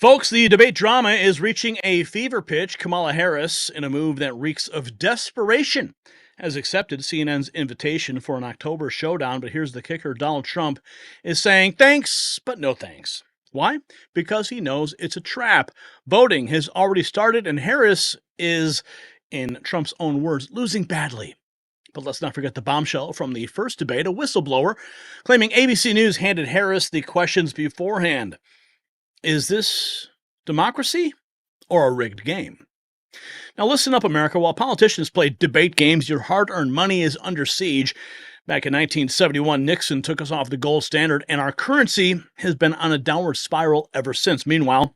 Folks, the debate drama is reaching a fever pitch. Kamala Harris, in a move that reeks of desperation, has accepted CNN's invitation for an October showdown. But here's the kicker. Donald Trump is saying thanks, but no thanks. Why? Because he knows it's a trap. Voting has already started, and Harris is, in Trump's own words, losing badly. But let's not forget the bombshell from the first debate, a whistleblower claiming ABC News handed Harris the questions beforehand. Is this democracy or a rigged game? Now listen up, America. While politicians play debate games, your hard-earned money is under siege. Back in 1971, Nixon took us off the gold standard, and our currency has been on a downward spiral ever since. Meanwhile,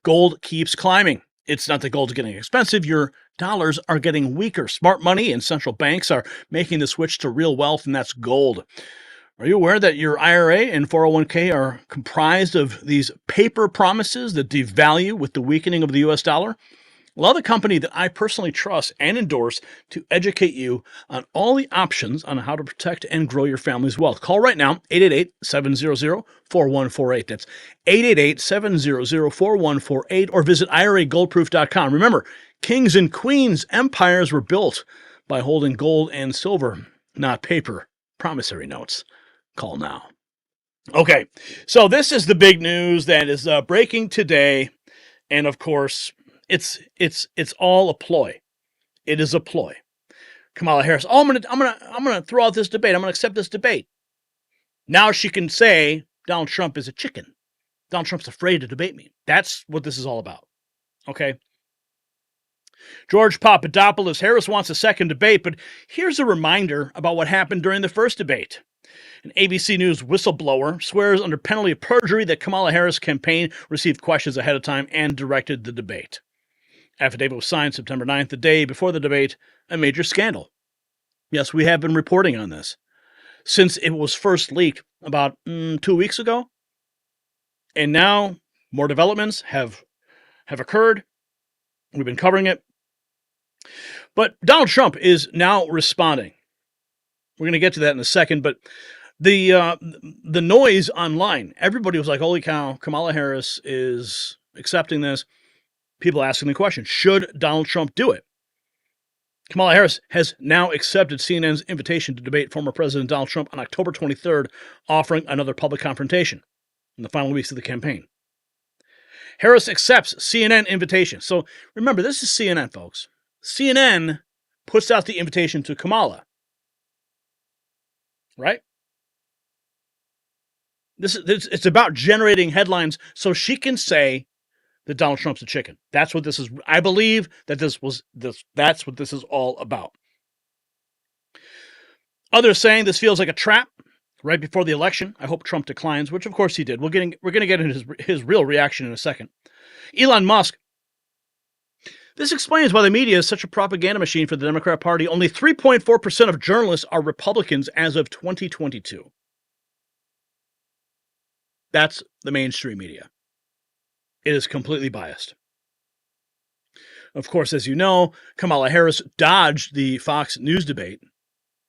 gold keeps climbing. It's not that gold's getting expensive. Your dollars are getting weaker. Smart money and central banks are making the switch to real wealth, and that's gold. Are you aware that your IRA and 401k are comprised of these paper promises that devalue with the weakening of the U.S. dollar? Well, the company that I personally trust and endorse to educate you on all the options on how to protect and grow your family's wealth. Call right now, 888-700-4148. That's 888-700-4148, or visit IRAGoldproof.com. Remember, kings and queens' empires were built by holding gold and silver, not paper promissory notes. Call now. Okay, so this is the big news that is breaking today, and of course, it's all a ploy. It is a ploy. Kamala Harris, I'm gonna throw out this debate. I'm gonna accept this debate. Now she can say Donald Trump is a chicken. Donald Trump's afraid to debate me. That's what this is all about. Okay. George Papadopoulos, Harris wants a second debate, but here's a reminder about what happened during the first debate. An ABC News whistleblower swears under penalty of perjury that Kamala Harris' campaign received questions ahead of time and directed the debate. Affidavit was signed September 9th, the day before the debate, a major scandal. Yes, we have been reporting on this since it was first leaked about 2 weeks ago. And now more developments have occurred. We've been covering it. But Donald Trump is now responding. We're going to get to that in a second, but the noise online, everybody was like, holy cow, Kamala Harris is accepting this. People asking the question, should Donald Trump do it? Kamala Harris has now accepted CNN's invitation to debate former President Donald Trump on October 23rd, offering another public confrontation in the final weeks of the campaign. Harris accepts CNN invitation. So remember, this is CNN, folks. CNN puts out the invitation to Kamala. Right? It's about generating headlines so she can say that Donald Trump's a chicken. That's what this is. I believe that that's what this is all about. Others saying this feels like a trap right before the election. I hope Trump declines, which of course he did. We're going to get into his real reaction in a second. Elon Musk. This explains why the media is such a propaganda machine for the Democrat Party. Only 3.4% of journalists are Republicans as of 2022. That's the mainstream media. It is completely biased. Of course, as you know, Kamala Harris dodged the Fox News debate.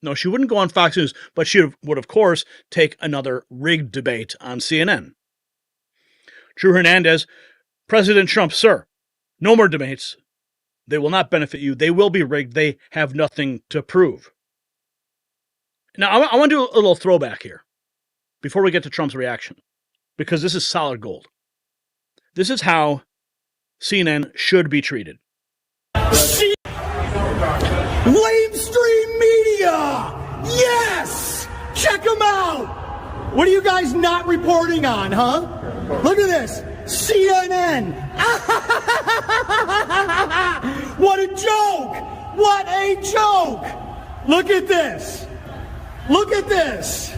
No, she wouldn't go on Fox News, but she would, of course, take another rigged debate on CNN. Drew Hernandez, President Trump, sir, no more debates. They will not benefit you. They will be rigged. They have nothing to prove. Now, I want to do a little throwback here before we get to Trump's reaction, because this is solid gold. This is how CNN should be treated. Lamestream media! Yes! Check them out! What are you guys not reporting on, huh? Look at this. CNN! What a joke! What a joke! Look at this. Look at this.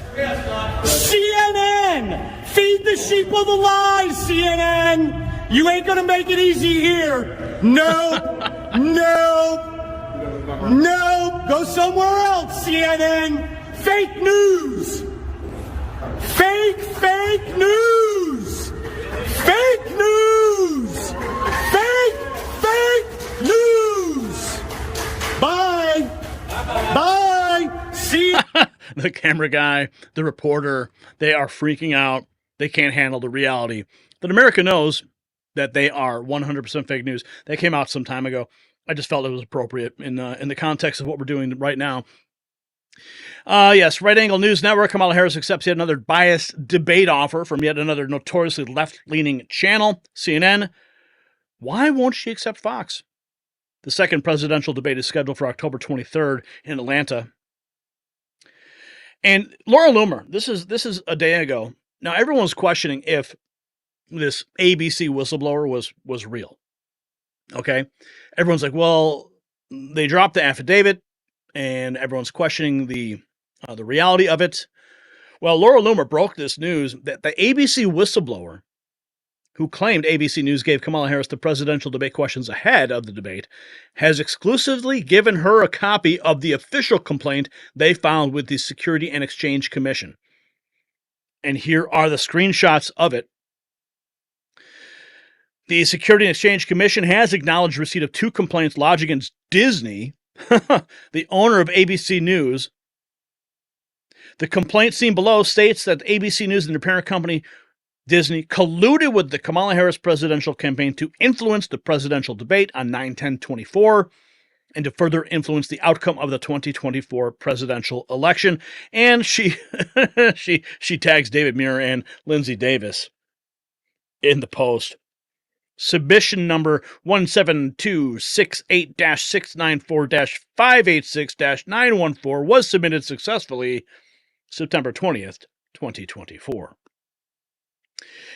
CNN! Feed the sheep of the lies, CNN! You ain't gonna make it easy here. Nope. Nope. Nope. Go somewhere else, CNN. Fake news. Fake news. Fake news. Fake news. Bye. Bye. See. The camera guy, the reporter, they are freaking out. They can't handle the reality that America knows that they are 100% fake news. They came out some time ago. I just felt it was appropriate in the context of what we're doing right now. Yes, Right Angle News Network. Kamala Harris accepts yet another biased debate offer from yet another notoriously left-leaning channel, CNN. Why won't she accept Fox? The second presidential debate is scheduled for October 23rd in Atlanta. And Laura Loomer, this is a day ago. Now everyone's questioning if this ABC whistleblower was real. Okay, everyone's like, well, they dropped the affidavit, and everyone's questioning the reality of it. Well, Laura Loomer broke this news that the ABC whistleblower, who claimed ABC News gave Kamala Harris the presidential debate questions ahead of the debate, has exclusively given her a copy of the official complaint they filed with the Security and Exchange Commission. And here are the screenshots of it. The Security and Exchange Commission has acknowledged receipt of 2 complaints lodged against Disney, the owner of ABC News. The complaint seen below states that ABC News and their parent company, Disney, colluded with the Kamala Harris presidential campaign to influence the presidential debate on 9/10/24 and to further influence the outcome of the 2024 presidential election. And she tags David Muir and Lindsay Davis in the post. Submission number 17268-694-586-914 was submitted successfully September 20th, 2024.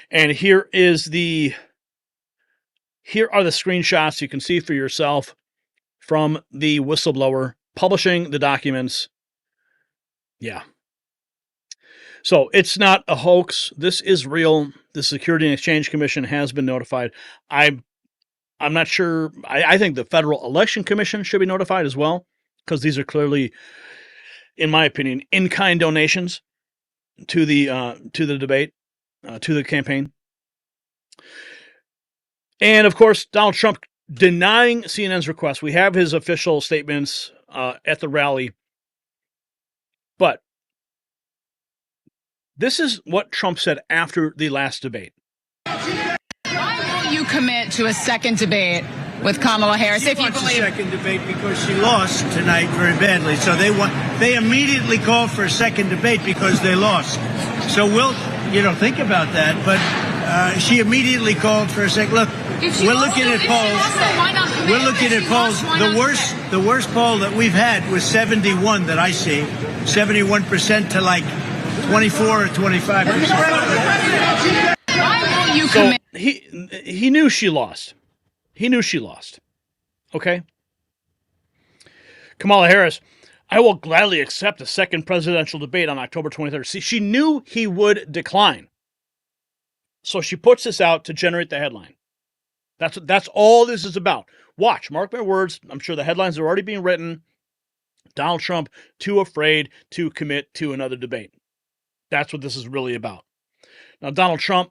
And here are the screenshots you can see for yourself from the whistleblower publishing the documents. Yeah. So it's not a hoax. This is real. The Security and Exchange Commission has been notified. I'm not sure. I think the Federal Election Commission should be notified as well, because these are clearly, in my opinion, in-kind donations to the debate, to the campaign. And of course, Donald Trump denying CNN's request. We have his official statements at the rally, but this is what Trump said after the last debate. Why won't you commit to a second debate with Kamala Harris if you believe a second debate? Because she lost tonight very badly. So they immediately called for a second debate because they lost. So we'll think about that. But she immediately called for a second. Look, we're looking at polls. We're looking at polls. The worst poll that we've had was 71 that I see, 71% to like 24 or 25%. Why won't you So commit? he knew she lost. He knew she lost. Okay? Kamala Harris, I will gladly accept a second presidential debate on October 23rd. See, she knew he would decline. So she puts this out to generate the headline. That's all this is about. Watch, mark my words. I'm sure the headlines are already being written. Donald Trump too afraid to commit to another debate. That's what this is really about. Now, Donald Trump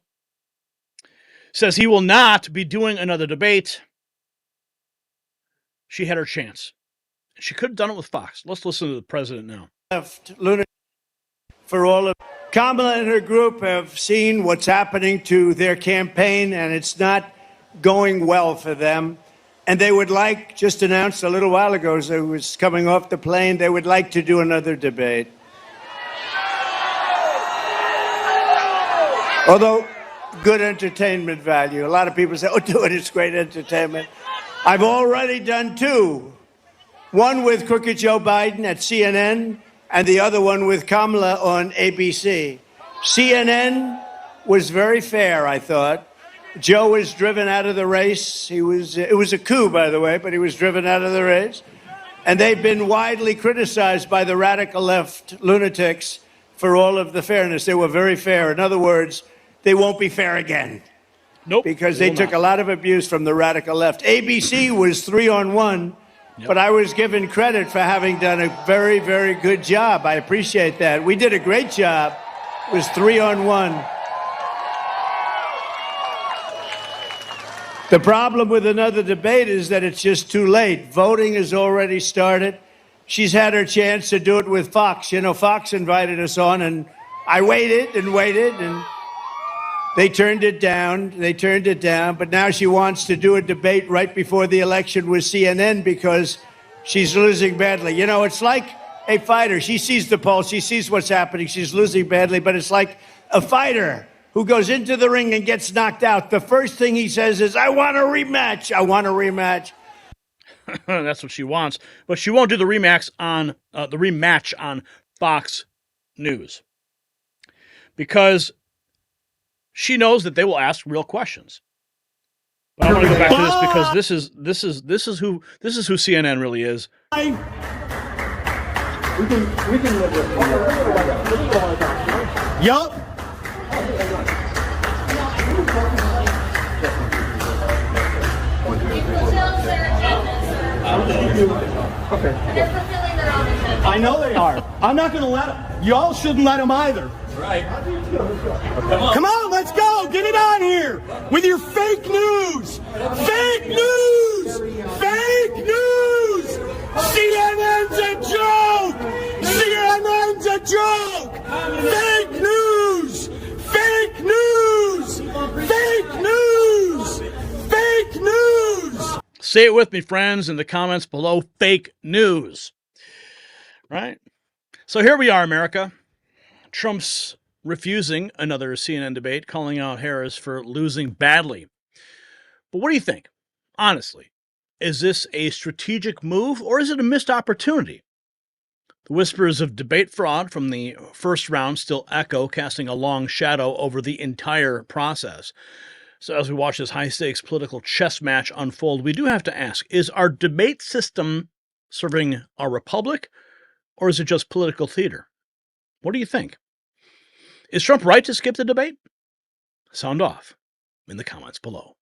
says he will not be doing another debate. She had her chance. She could have done it with Fox. Let's listen to the president now. For all of Kamala and her group have seen what's happening to their campaign, and it's not going well for them. And they would like, just announced a little while ago as I was coming off the plane, they would like to do another debate. Although, good entertainment value. A lot of people say, oh, do it, it's great entertainment. I've already done 2. One with Crooked Joe Biden at CNN, and the other one with Kamala on ABC. CNN was very fair, I thought. Joe was driven out of the race. It was a coup, by the way, but he was driven out of the race. And they've been widely criticized by the radical left lunatics for all of the fairness. They were very fair. In other words, they won't be fair again. Nope. Because they took a lot of abuse from the radical left. ABC was 3-on-1, but I was given credit for having done a very, very good job. I appreciate that. We did a great job. It was 3-on-1. The problem with another debate is that it's just too late. Voting has already started. She's had her chance to do it with Fox. You know, Fox invited us on, and I waited and waited, and They turned it down. But now she wants to do a debate right before the election with CNN because she's losing badly. You know, it's like a fighter. She sees the pulse. She sees what's happening. She's losing badly, but it's like a fighter who goes into the ring and gets knocked out. The first thing he says is, I want a rematch. I want a rematch. That's what she wants. But she won't do the rematch on Fox News because she knows that they will ask real questions. But I want to go back to this because this is who CNN really is. We can live with it. Yup. Okay. I know they are. I'm not going to let them. Y'all shouldn't let them either. Right. Come on, let's go. Get it on here with your fake news. Fake news. Fake news. CNN's a joke. CNN's a joke. Fake news. Fake news. Fake news. Fake news. Say it with me, friends, in the comments below. Fake news. Right? So here we are, America. Trump's refusing another CNN debate, calling out Harris for losing badly. But what do you think? Honestly, is this a strategic move or is it a missed opportunity? The whispers of debate fraud from the first round still echo, casting a long shadow over the entire process. So as we watch this high-stakes political chess match unfold, we do have to ask, is our debate system serving our republic or is it just political theater? What do you think? Is Trump right to skip the debate? Sound off in the comments below.